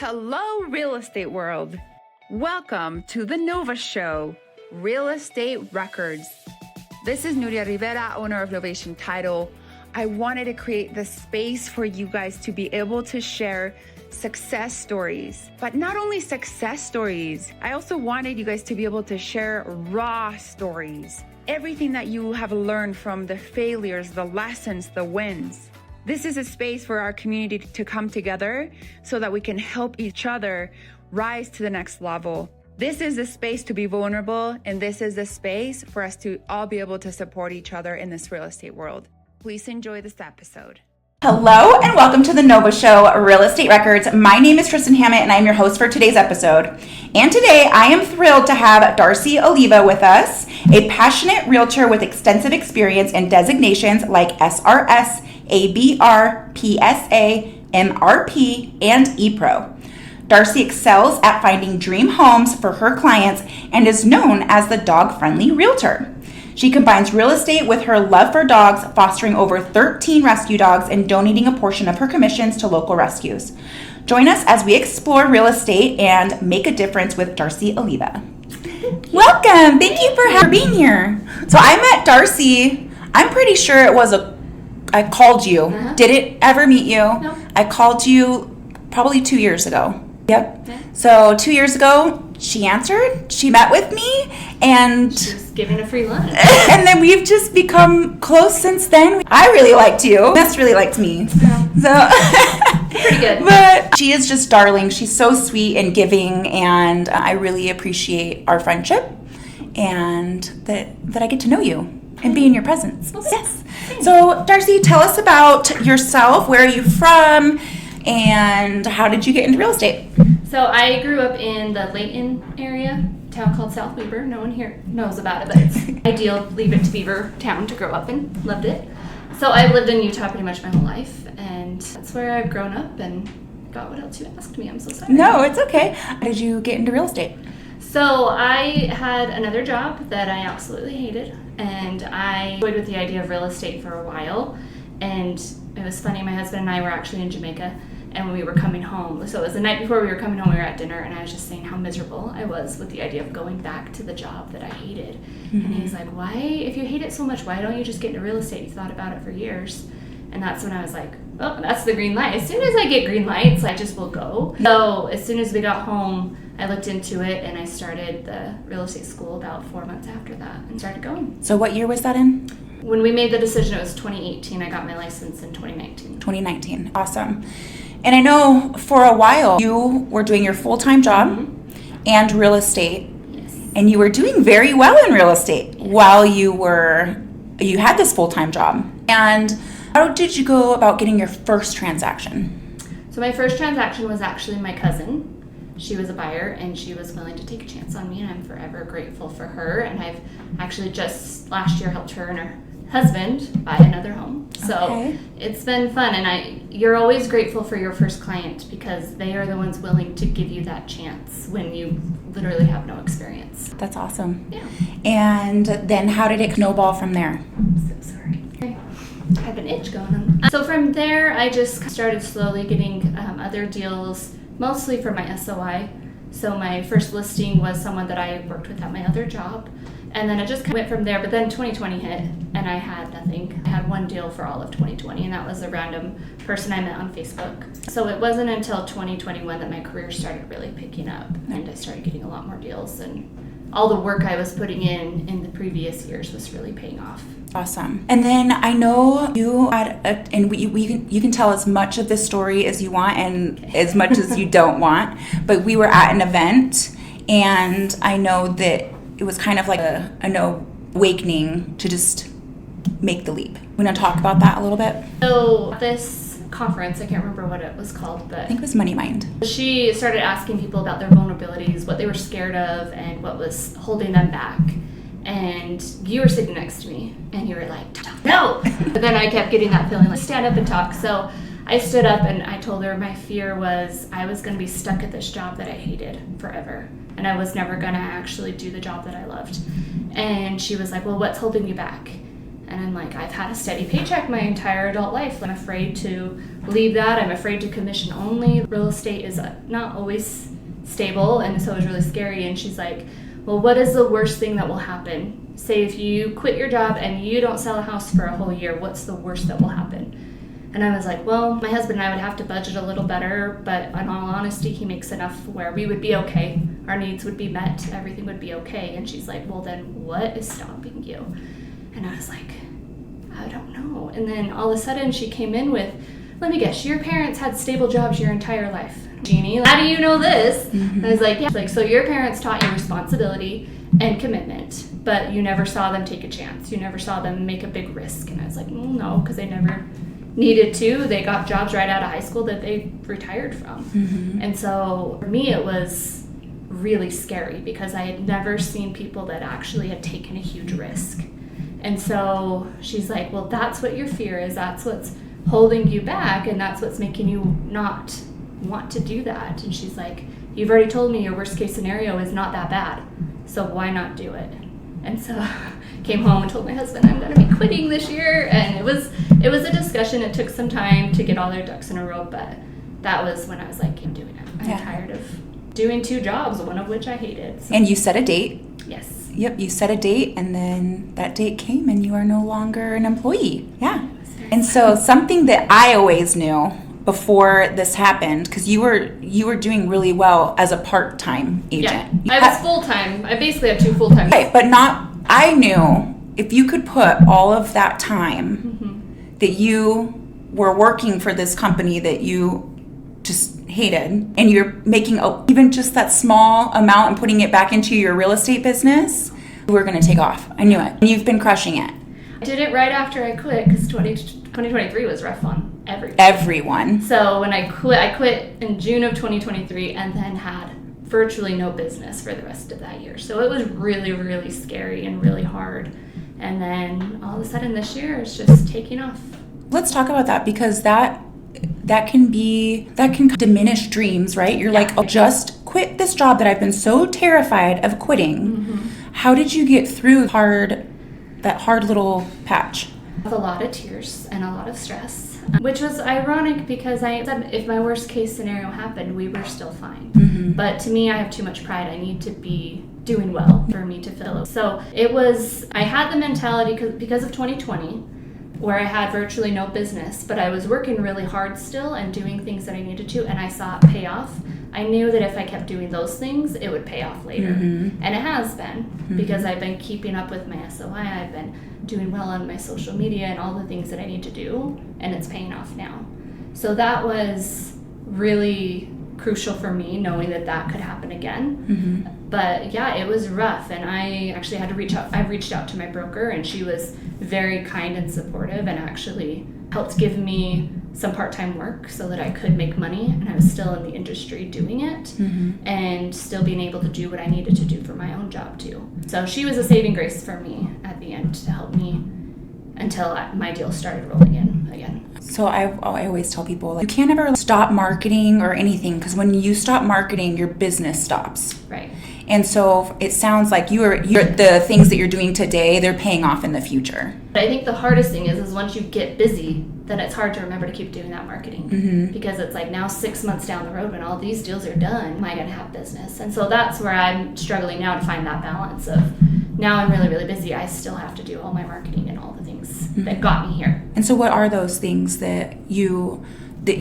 Hello, real estate world. Welcome to the Nova Show, Real Estate Records. This is Nuria Rivera, owner of Novation Title. I wanted to create the space for you guys to be able to share success stories, but not only success stories. I also wanted you guys to be able to share raw stories. Everything that you have learned from the failures, the lessons, the wins. This is a space for our community to come together so that we can help each other rise to the next level. This is the space to be vulnerable, and this is the space for us to all be able to support each other in this real estate world. Please enjoy this episode. Hello and welcome to the Nova Show, Real Estate Records. My name is Tristan Hammett and I'm your host for today's episode. And today I am thrilled to have Darcee Oliva with us, a passionate realtor with extensive experience in designations like SRS, ABR, PSA, MRP, and ePro. Darcee excels at finding dream homes for her clients and is known as the dog-friendly realtor. She combines real estate with her love for dogs, fostering over 13 rescue dogs and donating a portion of her commissions to local rescues. Join us as we explore real estate and make a difference with Darcee Oliva. Welcome. Thank you for being here. So I met Darcee. I'm pretty sure it was I called you. Uh-huh. Did it ever meet you? No. I called you probably 2 years ago. Yep. Okay. So 2 years ago, she answered, she met with me, and she was giving a free lunch. And then we've just become close since then. I really liked you. Ness really liked me. Yeah. So pretty good. But she is just darling. She's so sweet and giving, and I really appreciate our friendship and that I get to know you and be in your presence. Okay. Yes. So Darcee, tell us about yourself. Where are you from? And how did you get into real estate? So I grew up in the Layton area, town called South Weaver. No one here knows about it, but it's ideal Leave It to Beaver town to grow up in. Loved it. So I've lived in Utah pretty much my whole life, and that's where I've grown up and got what else you asked me. I'm so sorry. No, it's okay. How did you get into real estate? So I had another job that I absolutely hated, and I toyed with the idea of real estate for a while. And it was funny, my husband and I were actually in Jamaica, and when we were coming home, so it was the night before we were coming home, we were at dinner, and I was just saying how miserable I was with the idea of going back to the job that I hated. Mm-hmm. And he's like, why, if you hate it so much, why don't you just get into real estate? You thought about it for years. And that's when I was like, oh, that's the green light. As soon as I get green lights, I just will go. So as soon as we got home, I looked into it, and I started the real estate school about 4 months after that and started going. So what year was that in? When we made the decision, it was 2018. I got my license in 2019. 2019. Awesome. And I know for a while you were doing your full-time job and real estate. Yes. And you were doing very well in real estate while you had this full-time job. And how did you go about getting your first transaction? So my first transaction was actually my cousin. She was a buyer, and she was willing to take a chance on me, and I'm forever grateful for her. And I've actually just last year helped her and her husband buy another home. So It's been fun, and you're always grateful for your first client because they are the ones willing to give you that chance when you literally have no experience. That's awesome. Yeah. And then how did it snowball from there? I'm so sorry. I have an itch going on. So from there, I just started slowly getting other deals, mostly for my SOI. So my first listing was someone that I worked with at my other job. And then it just kind of went from there. But then 2020 hit, and I had nothing. I had one deal for all of 2020, and that was a random person I met on Facebook. So it wasn't until 2021 that my career started really picking up, and I started getting a lot more deals. And all the work I was putting in the previous years was really paying off. Awesome. And then I know you had, you can tell as much of this story as you want and as much as you don't want, but we were at an event, and I know that it was kind of like an awakening to just make the leap. We want to talk about that a little bit? So this conference, I can't remember what it was called, but I think it was Money Mind. She started asking people about their vulnerabilities, what they were scared of, and what was holding them back. And you were sitting next to me, and you were like, no! But then I kept getting that feeling like, stand up and talk. So I stood up, and I told her my fear was I was going to be stuck at this job that I hated forever. And I was never going to actually do the job that I loved. And she was like, well, what's holding you back? And I'm like, I've had a steady paycheck my entire adult life. I'm afraid to leave that. I'm afraid to commission only. Real estate is not always stable, and so it was really scary. And she's like, well, what is the worst thing that will happen? Say if you quit your job and you don't sell a house for a whole year, what's the worst that will happen? And I was like, well, my husband and I would have to budget a little better, but in all honesty, he makes enough where we would be okay. Our needs would be met. Everything would be okay. And she's like, well, then what is stopping you? And I was like, I don't know. And then all of a sudden she came in with, let me guess, your parents had stable jobs your entire life. Jeannie, how do you know this? Mm-hmm. And I was like, yeah. Like, so your parents taught you responsibility and commitment, but you never saw them take a chance. You never saw them make a big risk. And I was like, no, because they never needed to. They got jobs right out of high school that they retired from. Mm-hmm. And so for me, it was really scary because I had never seen people that actually had taken a huge risk. And so she's like, well, that's what your fear is. That's what's holding you back, and that's what's making you not want to do that. And she's like, you've already told me your worst case scenario is not that bad, so why not do it? And so came home and told my husband I'm going to be quitting this year. And it was a discussion. It took some time to get all their ducks in a row, but that was when I was like, I'm doing it. I'm tired of doing 2 jobs, one of which I hated. So. And you set a date. Yes. Yep, you set a date, and then that date came, and you are no longer an employee. Yeah. And so something that I always knew before this happened, because you were doing really well as a part-time agent. Yeah, I was full-time. I basically have 2 full-time. Right, but I knew if you could put all of that time that you were working for this company that you just hated, and you're making even just that small amount and putting it back into your real estate business, you were going to take off. I knew it. And you've been crushing it. I did it right after I quit because 2023 was rough on everyone. So when I quit in June of 2023 and then had virtually no business for the rest of that year. So it was really, really scary and really hard. And then all of a sudden this year is just taking off. Let's talk about that, because that can diminish dreams, right? You're like, oh, just quit this job that I've been so terrified of quitting. Mm-hmm. How did you get through that hard little patch? With a lot of tears and a lot of stress, which was ironic because I said if my worst case scenario happened, we were still fine. Mm-hmm. But to me, I have too much pride. I need to be doing well for me to feel. So I had the mentality because of 2020, where I had virtually no business, but I was working really hard still and doing things that I needed to, and I saw it pay off. I knew that if I kept doing those things, it would pay off later. Mm-hmm. And it has been, because I've been keeping up with my SOI, I've been doing well on my social media and all the things that I need to do, and it's paying off now. So that was really crucial for me, knowing that could happen again. Mm-hmm. But yeah, it was rough, and I actually had to reach out. I reached out to my broker, and she was very kind and supportive, and actually helped give me some part-time work so that I could make money, and I was still in the industry doing it, and still being able to do what I needed to do for my own job too. So she was a saving grace for me at the end to help me until my deal started rolling in again. So I always tell people, like, you can't ever stop marketing or anything, because when you stop marketing, your business stops. Right. And so it sounds like you're the things that you're doing today, they're paying off in the future. I think the hardest thing is once you get busy, then it's hard to remember to keep doing that marketing, because it's like now 6 months down the road when all these deals are done, am I going to have business? And so that's where I'm struggling now to find that balance of, now I'm really, really busy. I still have to do all my marketing and all the things that got me here. And so what are those things that you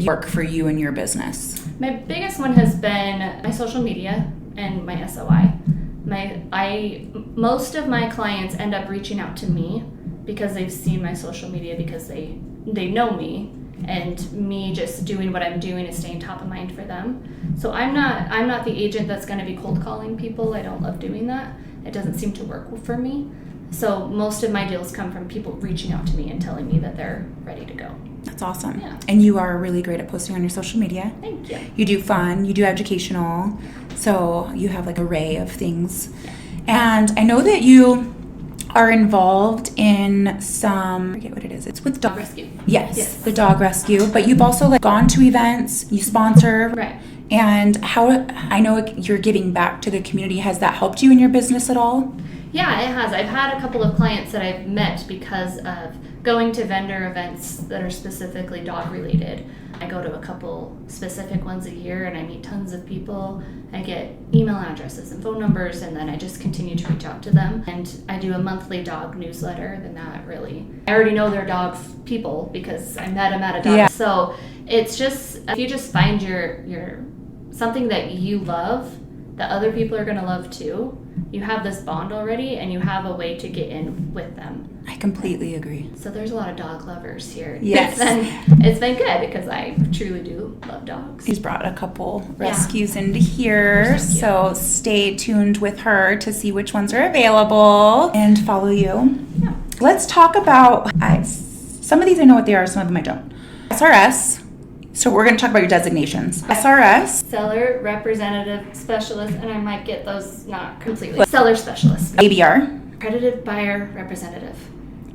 work for you in your business? My biggest one has been my social media and my SOI. Most of my clients end up reaching out to me because they've seen my social media, because they know me, and me just doing what I'm doing is staying top of mind for them. So I'm not the agent that's going to be cold calling people. I don't love doing that. It doesn't seem to work for me. So most of my deals come from people reaching out to me and telling me that they're ready to go. That's awesome. Yeah. And you are really great at posting on your social media. Thank you. You do fun, you do educational, so you have like an array of things. Yeah. And I know that you are involved in some, I forget what it is. It's with Dog rescue. Yes, the dog rescue. But you've also gone to events, you sponsor. Right. And how, I know you're giving back to the community. Has that helped you in your business at all? Yeah, it has. I've had a couple of clients that I've met because of going to vendor events that are specifically dog related. I go to a couple specific ones a year and I meet tons of people. I get email addresses and phone numbers, and then I just continue to reach out to them. And I do a monthly dog newsletter. Then that really, I already know they're dog people because I met them at a dog. Yeah. So it's just, if you just find your something that you love that other people are going to love too, you have this bond already and you have a way to get in with them. I completely agree. So there's a lot of dog lovers here. Yes. It's been good because I truly do love dogs. She's brought a couple rescues into here, so stay tuned with her to see which ones are available and follow you. Yeah. Let's talk about, some of these I know what they are, some of them I don't. SRS. So we're going to talk about your designations. SRS. Seller Representative Specialist, and I might get those not completely. Seller Specialist. ABR. Accredited Buyer Representative.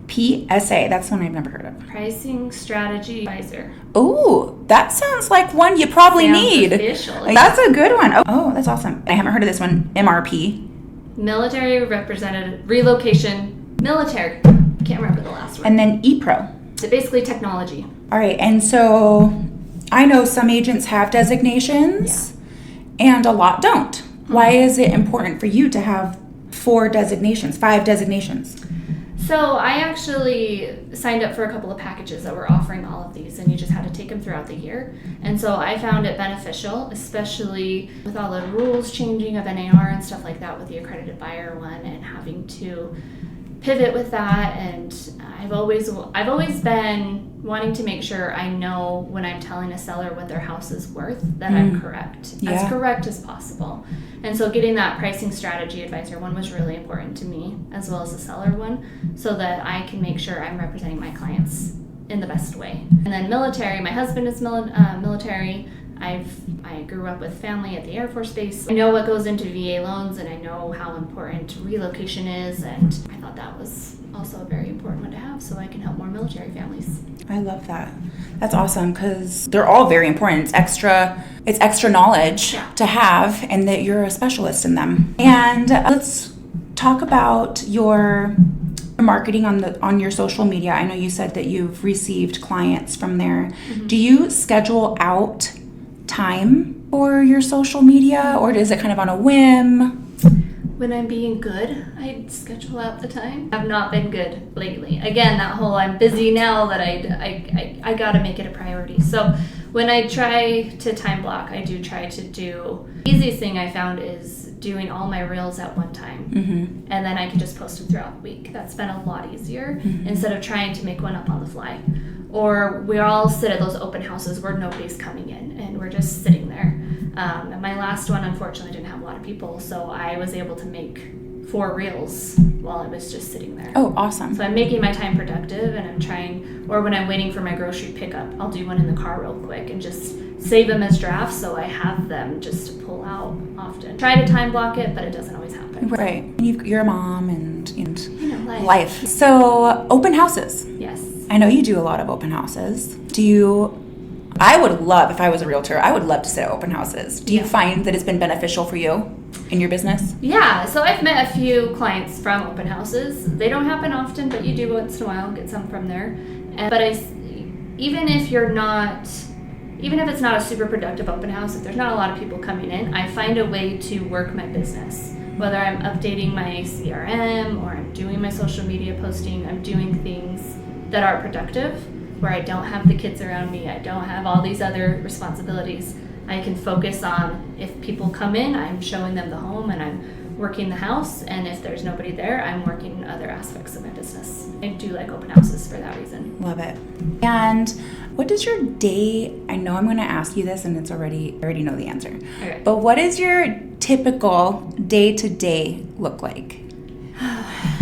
PSA. That's one I've never heard of. Pricing Strategy Advisor. Oh, that sounds like one you probably Sounds need. official. That's a good one. Oh, that's awesome. I haven't heard of this one. MRP. Military Representative. Relocation. Military. Can't remember the last one. And then ePro. So basically technology. All right, and so I know some agents have designations and a lot don't. Why is it important for you to have 5 designations? So I actually signed up for a couple of packages that were offering all of these, and you just had to take them throughout the year. And so I found it beneficial, especially with all the rules changing of NAR and stuff like that with the accredited buyer one, and having to pivot with that. And I've always been wanting to make sure I know when I'm telling a seller what their house is worth, that I'm correct, as correct as possible. And so getting that pricing strategy advisor one was really important to me, as well as the seller one, so that I can make sure I'm representing my clients in the best way. And then military, my husband is military. I grew up with family at the Air Force Base. I know what goes into VA loans, and I know how important relocation is, and I thought that was also a very important one to have so I can help more military families. I love that. That's awesome because they're all very important. It's extra knowledge to have, and that you're a specialist in them. And let's talk about your marketing on your social media. I know you said that you've received clients from there. Mm-hmm. Do you schedule out time for your social media, or is it kind of on a whim? When I'm being good, I schedule out the time. I've not been good lately. Again, that whole I'm busy now that I gotta make it a priority. So when I try to time block, I do try to do, the easiest thing I found is doing all my reels at one time. Mm-hmm. And then I can just post them throughout the week. That's been a lot easier instead of trying to make one up on the fly. Or we all sit at those open houses where nobody's coming in and we're just sitting there. And my last one, unfortunately, didn't have a lot of people, so I was able to make 4 reels while I was just sitting there. Oh, awesome. So I'm making my time productive, and I'm trying, or when I'm waiting for my grocery pickup, I'll do one in the car real quick and just save them as drafts so I have them just to pull out often. Try to time block it, but it doesn't always happen. Right. You're a mom and life. So open houses. Yes. I know you do a lot of open houses. I would love, if I was a realtor, I would love to sit at open houses. Do you find that it's been beneficial for you in your business? Yeah, so I've met a few clients from open houses. They don't happen often, but you do once in a while get some from there. But even if it's not a super productive open house, if there's not a lot of people coming in, I find a way to work my business. Whether I'm updating my CRM or I'm doing my social media posting, I'm doing things that are productive, where I don't have the kids around me, I don't have all these other responsibilities. I can focus on, if people come in, I'm showing them the home and I'm working the house, and if there's nobody there, I'm working other aspects of my business. I do like open houses for that reason. Love it. And what does your day, I know I'm going to ask you this and I already know the answer, Okay. But what does your typical day-to-day look like?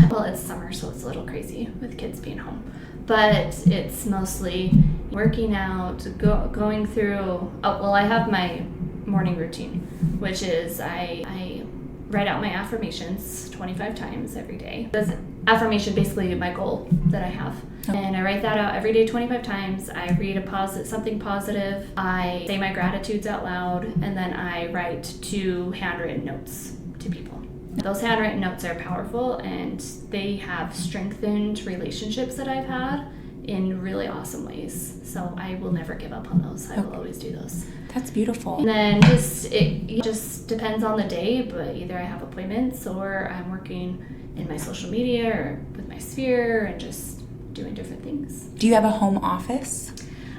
Well, it's summer, so it's a little crazy with kids being home. But it's mostly working out, going through, I have my morning routine, which is I write out my affirmations 25 times every day. This affirmation basically my goal that I have. And I write that out every day 25 times. I read something positive. I say my gratitudes out loud, and then I write 2 handwritten notes to people. Those handwritten notes are powerful, and they have strengthened relationships that I've had in really awesome ways. So I will never give up on those. I will always do those. That's beautiful. And then it just depends on the day, but either I have appointments or I'm working in my social media or with my sphere and just doing different things. Do you have a home office?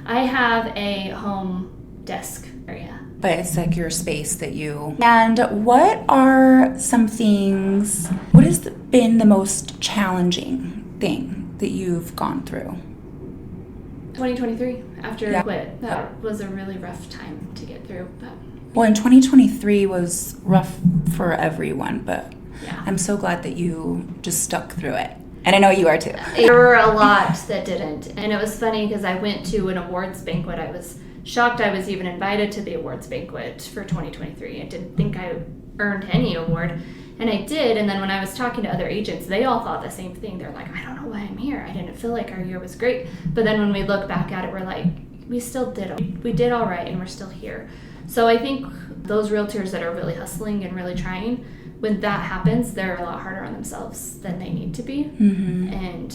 I have a home desk area. But it's like your space that you... And what are some things... What has been the most challenging thing that you've gone through? 2023, after I quit. That was a really rough time to get through. But Well, and 2023 was rough for everyone, but yeah. I'm so glad that you just stuck through it. And I know you are too. There were a lot that didn't. And it was funny because I went to an awards banquet. I was shocked I was even invited to the awards banquet for 2023. I didn't think I earned any award. And I did. And then when I was talking to other agents, they all thought the same thing. They're like, I don't know why I'm here. I didn't feel like our year was great. But then when we look back at it, we're like, we still did. We did all right, and we're still here. So I think those realtors that are really hustling and really trying, when that happens, they're a lot harder on themselves than they need to be. Mm-hmm. And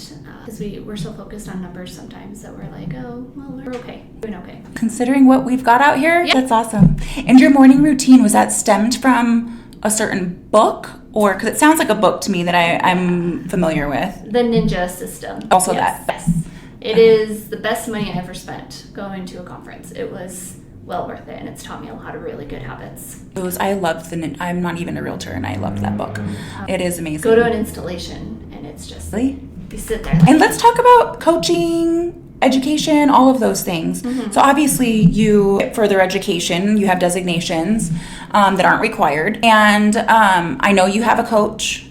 because we're so focused on numbers sometimes that we're like, oh, well, we're okay. We're doing okay. Considering what we've got out here, Yeah. That's awesome. And your morning routine, was that stemmed from a certain book? Or, because it sounds like a book to me that I'm familiar with. The Ninja System. Also Yes. that. Yes. It is the best money I ever spent going to a conference. It was well worth it, and it's taught me a lot of really good habits. I love I'm not even a realtor, and I loved that book. It is amazing. Go to an installation, and it's just, Really? you sit there. Like, And let's talk about coaching, education, all of those things. Mm-hmm. So obviously you get further education, you have designations that aren't required. And I know you have a coach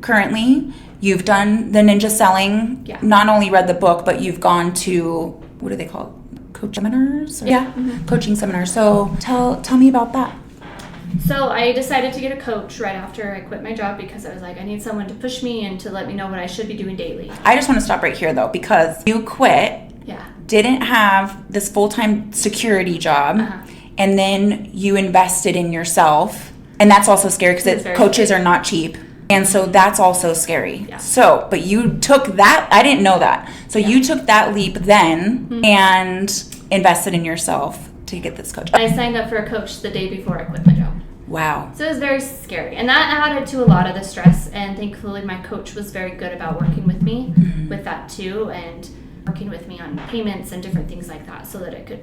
currently. You've done the ninja selling, Yeah. not only read the book, but you've gone to, what do they call it? Coach seminars? Yeah. Coaching seminars. So tell me about that. So I decided to get a coach right after I quit my job because I was like, I need someone to push me and to let me know what I should be doing daily. I just want to stop right here though, because you quit, Yeah. didn't have this full-time security job, and then you invested in yourself, and that's also scary It's because very coaches scary. are not cheap, and so that's also scary. Yeah. So, but you took that, I didn't know that, so you took that leap then and invested in yourself to get this coach. I signed up for a coach the day before I quit my job. Wow. So it was very scary. And that added to a lot of the stress. And thankfully, my coach was very good about working with me with that too, and working with me on payments and different things like that so that it could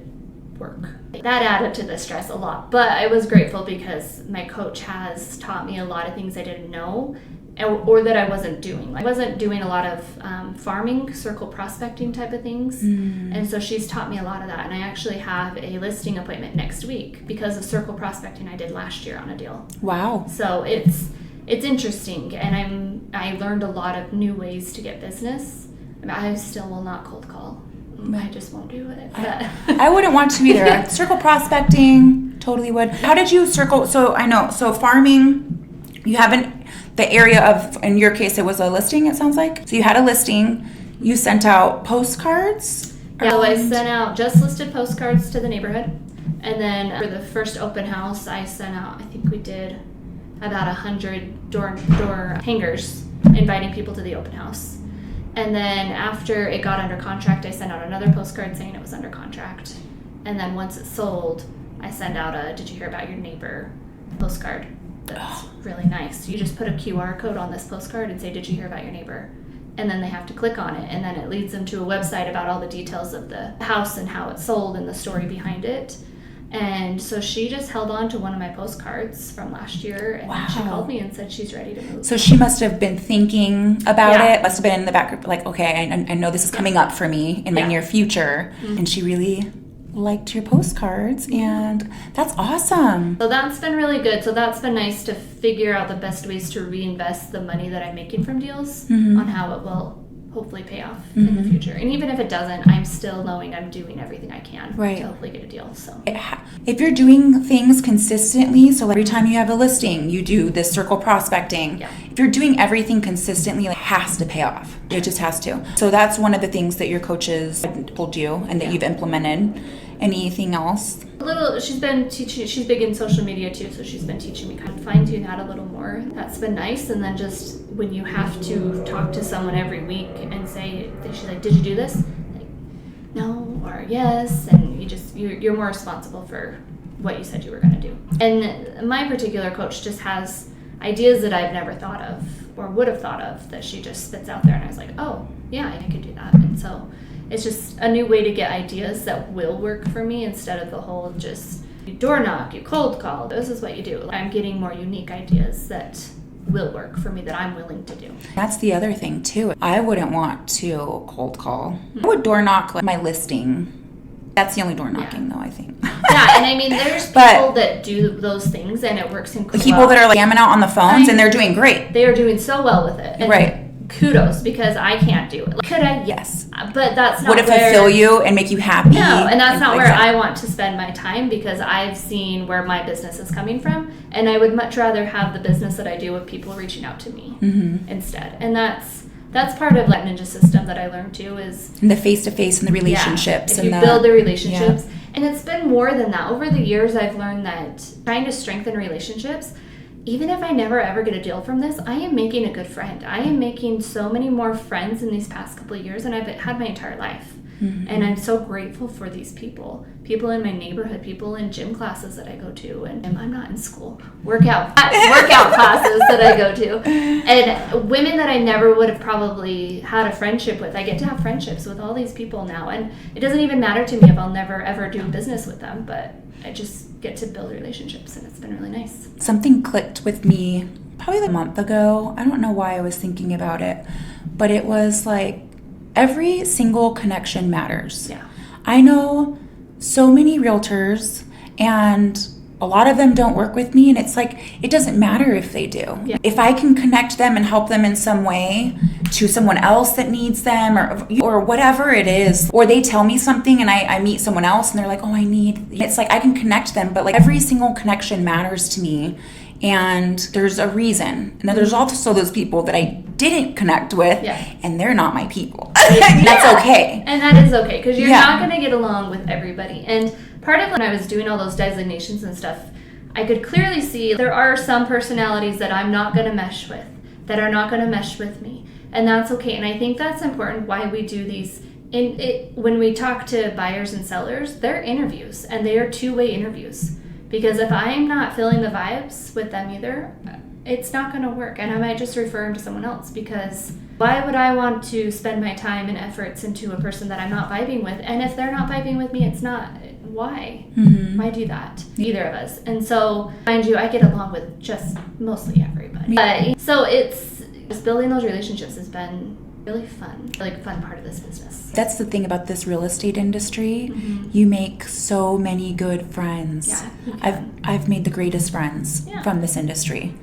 work. That added to the stress a lot. But I was grateful because my coach has taught me a lot of things I didn't know or that I wasn't doing. Like, I wasn't doing a lot of farming, circle prospecting type of things. And so she's taught me a lot of that. And I actually have a listing appointment next week because of circle prospecting I did last year on a deal. Wow. So it's interesting, and I learned a lot of new ways to get business. I mean, I still will not cold call. I just won't do it. But I wouldn't want to either. Circle prospecting, totally would. How did you circle? So I know, so farming, you haven't, the area of, in your case, it was a listing, it sounds like. So you had a listing, you sent out postcards? Yeah, so I sent out just listed postcards to the neighborhood. And then for the first open house, I sent out, I think we did about 100 door hangers inviting people to the open house. And then after it got under contract, I sent out another postcard saying it was under contract. And then once it sold, I sent out a "Did you hear about your neighbor?" postcard. That's really nice. You just put a QR code on this postcard and say, "Did you hear about your neighbor?" And then they have to click on it, and then it leads them to a website about all the details of the house and how it sold and the story behind it. And so she just held on to one of my postcards from last year, and then she called me and said she's ready to move. So she must have been thinking about Yeah. it, must have been in the back, like, okay, I know this is coming up for me in my near future. And she really liked your postcards, and that's awesome. So that's been really good. So that's been nice to figure out the best ways to reinvest the money that I'm making from deals on how it will hopefully pay off in the future. And even if it doesn't, I'm still knowing I'm doing everything I can Right. to hopefully get a deal. So If you're doing things consistently, so every time you have a listing, you do this circle prospecting. Yeah. If you're doing everything consistently, it has to pay off. It just has to. So that's one of the things that your coaches told you and that you've implemented. Anything else? She's been teaching, she's big in social media too, so she's been teaching me kind of fine-tune that a little more. That's been nice. And then just when you have to talk to someone every week and say, she's like, did you do this? Like, no, or yes, and you're more responsible for what you said you were going to do. And my particular coach just has ideas that I've never thought of or would have thought of that she just spits out there, and I was like, oh yeah, I could do that. And so it's just a new way to get ideas that will work for me instead of the whole just you door knock, you cold call, this is what you do. I'm getting more unique ideas that will work for me that I'm willing to do. That's the other thing too. I wouldn't want to cold call. I would door knock my listing. That's the only door knocking though, I think. Yeah, and I mean, there's people that do those things and it works incredibly well. People that are like jamming out on the phones and they're doing great. They are doing so well with it. And right. Kudos, because I can't do it. Like, could I? Yes. But that's not would it fulfill you and make you happy? No, and that's not where I want to spend my time, because I've seen where my business is coming from, and I would much rather have the business that I do with people reaching out to me instead. And that's part of that ninja system that I learned too, is and the face-to-face and the relationships. If you build the relationships. And it's been more than that. Over the years, I've learned that trying to strengthen relationships, even if I never ever get a deal from this, I am making a good friend. I am making so many more friends in these past couple of years than I've had my entire life. And I'm so grateful for these people in my neighborhood, people in gym classes that I go to, and I'm not in school, workout classes that I go to, and women that I never would have probably had a friendship with. I get to have friendships with all these people now, and it doesn't even matter to me if I'll never ever do business with them, but I just get to build relationships, and it's been really nice. Something clicked with me probably like a month ago. I don't know why I was thinking about it, but it was like, every single connection matters. Yeah. I know so many realtors, and a lot of them don't work with me, and it's like, it doesn't matter if they do. Yeah. If I can connect them and help them in some way to someone else that needs them, or whatever it is, or they tell me something and I meet someone else and they're like, oh, it's like I can connect them, but like every single connection matters to me. And there's a reason. And then there's also those people that I didn't connect with, and they're not my people. That's okay. And that is okay, because you're not going to get along with everybody. And part of when I was doing all those designations and stuff, I could clearly see there are some personalities that I'm not going to mesh with, that are not going to mesh with me. And that's okay. And I think that's important why we do these. When we talk to buyers and sellers, they're interviews, and they are two-way interviews. Because if I'm not feeling the vibes with them either, it's not going to work. And I might just refer them to someone else, because why would I want to spend my time and efforts into a person that I'm not vibing with? And if they're not vibing with me, it's not, why? Why do that? Either of us. And so, mind you, I get along with just mostly everybody. So it's just building those relationships has been really fun, like fun part of this business. That's the thing about this real estate industry. You make so many good friends. Yeah, I've made the greatest friends from this industry,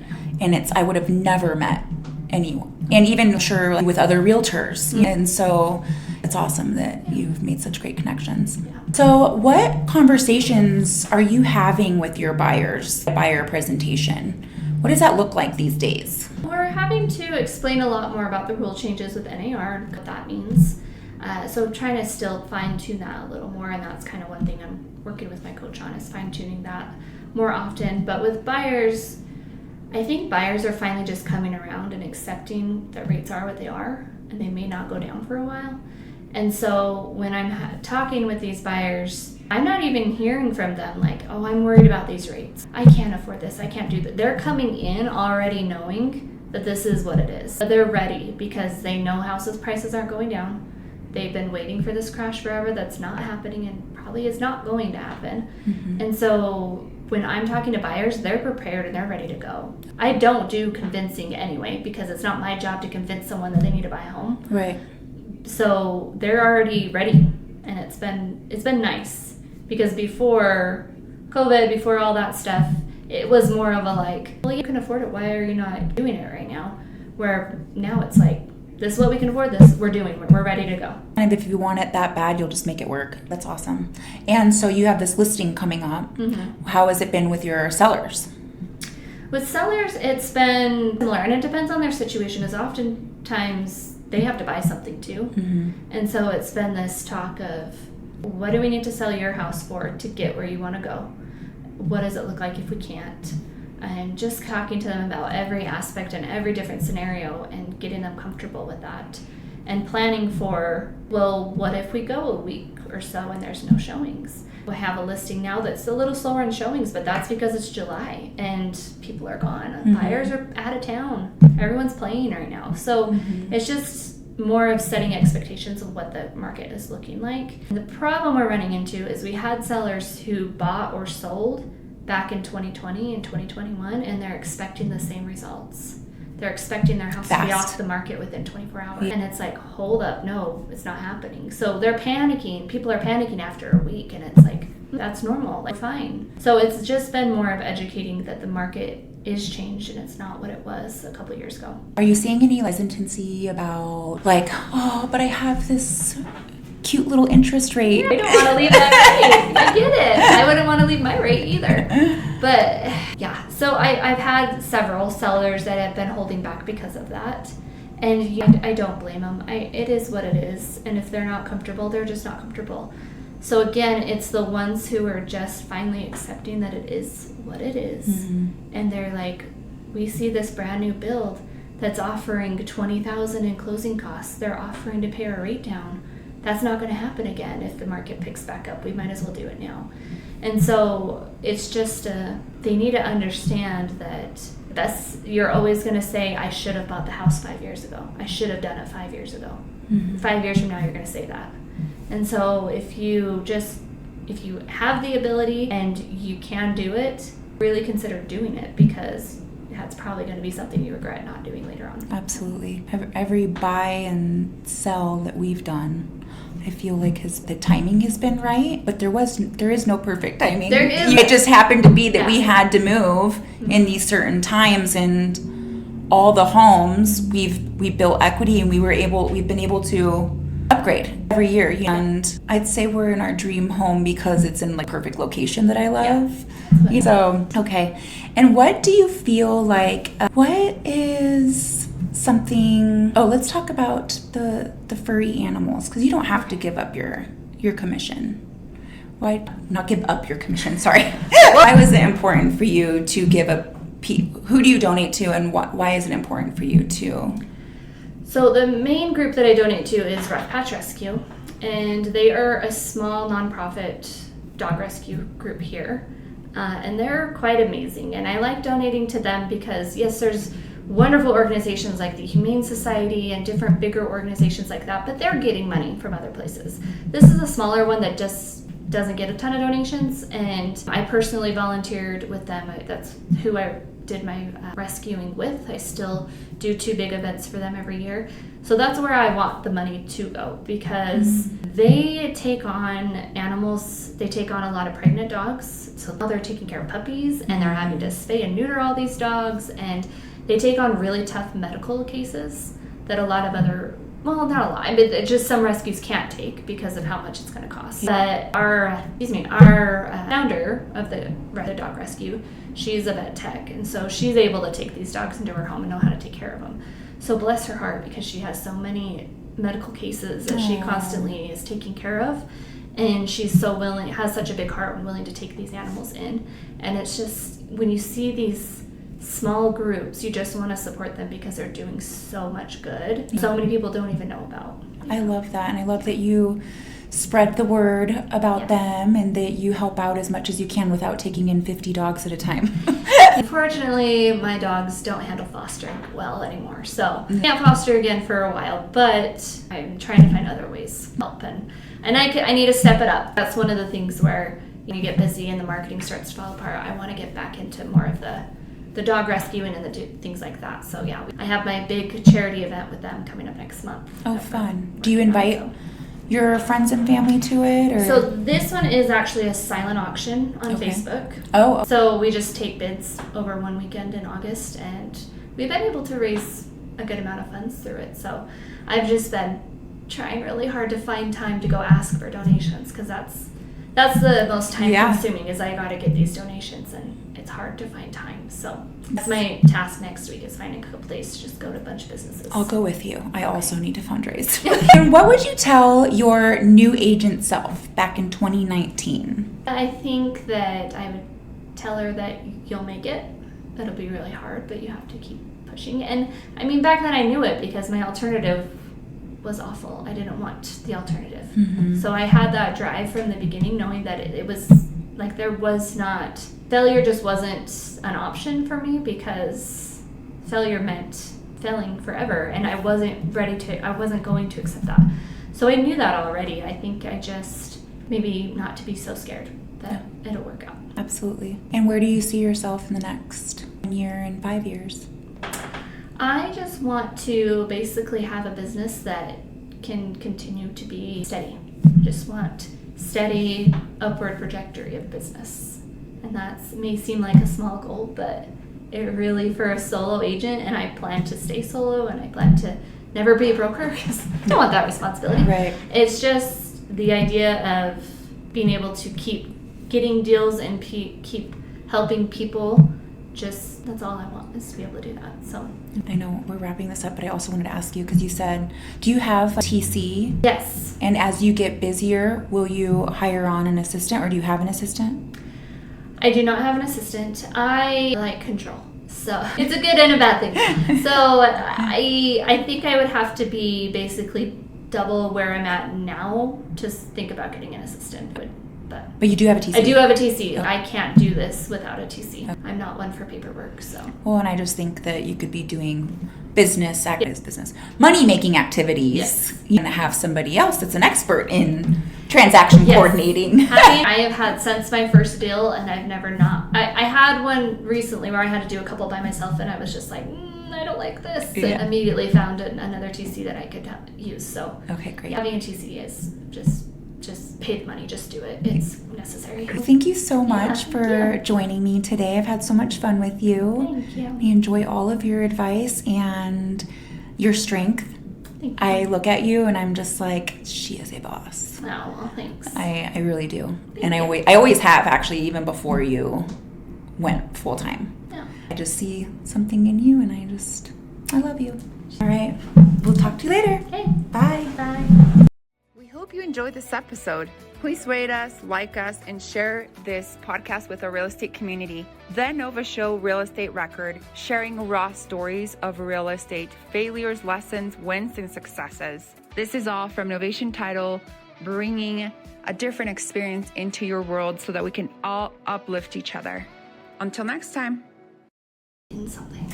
and I would have never met anyone, and even sure like, with other realtors. And so it's awesome that you've made such great connections. So what conversations are you having with your buyers? Buyer presentation. What does that look like these days? We're having to explain a lot more about the rule changes with NAR and what that means. So trying to still fine-tune that a little more, and that's kind of one thing I'm working with my coach on, is fine-tuning that more often. But with buyers, I think buyers are finally just coming around and accepting that rates are what they are, and they may not go down for a while. And so when I'm talking with these buyers, I'm not even hearing from them like, oh, I'm worried about these rates. I can't afford this. I can't do that. They're coming in already knowing that this is what it is. But they're ready because they know houses prices aren't going down. They've been waiting for this crash forever. That's not happening and probably is not going to happen. And so when I'm talking to buyers, they're prepared and they're ready to go. I don't do convincing anyway, because it's not my job to convince someone that they need to buy a home. Right. So they're already ready, and it's been nice, because before COVID, before all that stuff, it was more of a like, well, you can afford it, why are you not doing it right now? Where now it's like, this is what we can afford, this we're doing, we're ready to go. And if you want it that bad, you'll just make it work. That's awesome. And so you have this listing coming up. How has it been with your sellers? With sellers, it's been similar, and it depends on their situation, as oftentimes they have to buy something too. And so it's been this talk of, What do we need to sell your house for to get where you want to go? What does it look like if we can't? And just talking to them about every aspect and every different scenario and getting them comfortable with that. And planning for, well, what if we go a week or so and there's no showings? We have a listing now that's a little slower in showings, but that's because it's July and people are gone. Buyers are out of town. Everyone's playing right now. So it's just more of setting expectations of what the market is looking like. And the problem we're running into is we had sellers who bought or sold back in 2020 and 2021, and they're expecting the same results. They're expecting their house to be off the market within 24 hours. And it's like, hold up, no, it's not happening. So they're panicking. People are panicking after a week, and it's like, that's normal, like fine. So it's just been more of educating that the market is changed and it's not what it was a couple of years ago. Are you seeing any hesitancy about like, oh, but I have this cute little interest rate? I don't want to leave that rate. I get it. I wouldn't want to leave my rate either. But yeah, so I've had several sellers that have been holding back because of that. And I don't blame them. It is what it is. And if they're not comfortable, they're just not comfortable. So again, it's the ones who are just finally accepting that it is what it is. And they're like, we see this brand new build that's offering $20,000 in closing costs. They're offering to pay our rate down. That's not going to happen again if the market picks back up. We might as well do it now. And so it's just they need to understand that you're always going to say, I should have bought the house 5 years ago. I should have done it 5 years ago. 5 years from now, you're going to say that. And so if you have the ability and you can do it, really consider doing it, because that's probably going to be something you regret not doing later on. Absolutely. Every buy and sell that we've done, I feel like the timing has been right, but there is no perfect timing. There is. It just happened to be that we had to move in these certain times, and all the homes we built equity, and we've been able to upgrade every year. And I'd say we're in our dream home because it's in like perfect location that I love. Yeah. So, okay. And what do you feel like, what is something, let's talk about the furry animals, because you don't have to give up your commission. Why not give up your commission? Sorry. Why was it important for you to give up? Who do you donate to, and why is it important for you to? So the main group that I donate to is Rough Patch Rescue, and they are a small nonprofit dog rescue group here, and they're quite amazing. And I like donating to them because, yes, there's wonderful organizations like the Humane Society and different bigger organizations like that, but they're getting money from other places. This is a smaller one that just doesn't get a ton of donations, and I personally volunteered with them. That's who I did my rescuing with. I still do 2 big events for them every year. So that's where I want the money to go, because they take on animals. They take on a lot of pregnant dogs. So now they're taking care of puppies, and they're having to spay and neuter all these dogs, and they take on really tough medical cases that a lot of other, well, not a lot, but just some rescues can't take because of how much it's going to cost. But our founder of the dog rescue, she's a vet tech, and so she's able to take these dogs into her home and know how to take care of them. So bless her heart, because she has so many medical cases that she constantly is taking care of, and she's so willing, has such a big heart and willing to take these animals in. And it's just, when you see these small groups, you just want to support them because they're doing so much good. So many people don't even know about. I love that, and I love that you spread the word about them, and that you help out as much as you can without taking in 50 dogs at a time. Unfortunately, my dogs don't handle fostering well anymore, so I can't foster again for a while, but I'm trying to find other ways to help, and I need to step it up. That's one of the things where you get busy and the marketing starts to fall apart. I want to get back into more of the dog rescuing and the things like that. So yeah, I have my big charity event with them coming up next month. Oh, fun. Do you invite your friends and family to it? Or? So this one is actually a silent auction on Facebook. Oh. So we just take bids over one weekend in August, and we've been able to raise a good amount of funds through it. So I've just been trying really hard to find time to go ask for donations, because that's the most time Yeah. consuming, is I got to get these donations, and it's hard to find time. So that's my task next week, is finding a place to just go to a bunch of businesses. I'll go with you. I also need to fundraise. And what would you tell your new agent self back in 2019? I think that I would tell her that you'll make it. It'll be really hard, but you have to keep pushing. And I mean, back then I knew it, because my alternative was awful. I didn't want the alternative. Mm-hmm. So I had that drive from the beginning, knowing that it was like there was not, failure just wasn't an option for me, because failure meant failing forever, and I wasn't going to accept that. So I knew that already. I think I just, maybe not to be so scared that it'll work out. Absolutely. And where do you see yourself in the next 1 year and 5 years? I just want to basically have a business that can continue to be steady. I just want steady upward trajectory of business. And that may seem like a small goal, but it really, for a solo agent, and I plan to stay solo, and I plan to never be a broker, because I don't want that responsibility. Right. It's just the idea of being able to keep getting deals and keep helping people. Just, that's all I want, is to be able to do that. So I know we're wrapping this up, but I also wanted to ask you, because you said, do you have a TC? yes. And as you get busier, will you hire on an assistant, or do you have an assistant? I do not have an assistant. I like control. So it's a good and a bad thing. So I think I would have to be basically double where I'm at now to think about getting an assistant. But you do have a TC. I do have a TC. Okay. I can't do this without a TC. Okay. I'm not one for paperwork, so. Well, and I just think that you could be doing business money-making activities, Yes. and have somebody else that's an expert in transaction Yes. coordinating. I have had since my first deal, and I've never not. I had one recently where I had to do a couple by myself, and I was just like, I don't like this. Yeah. And immediately found another TC that I could use. So Okay, great. having a TC is just pay the money, just do it. It's necessary. Well, thank you so much thank for you. joining me today. I've had so much fun with you. Thank you. I enjoy all of your advice and your strength. Thank you. I look at you and I'm just like, she is a boss. Oh, well, thanks. I really do. Thank And you. I always have, actually, even before you went full time. Yeah. I just see something in you, and I love you. All right. We'll talk to you later. Okay. Bye. Bye. We hope you enjoyed this episode. Please rate us, like us, and share this podcast with our real estate community. The Nova Show Real Estate Record, sharing raw stories of real estate, failures, lessons, wins, and successes. This is all from Novation Title, bringing a different experience into your world so that we can all uplift each other. Until next time. In something.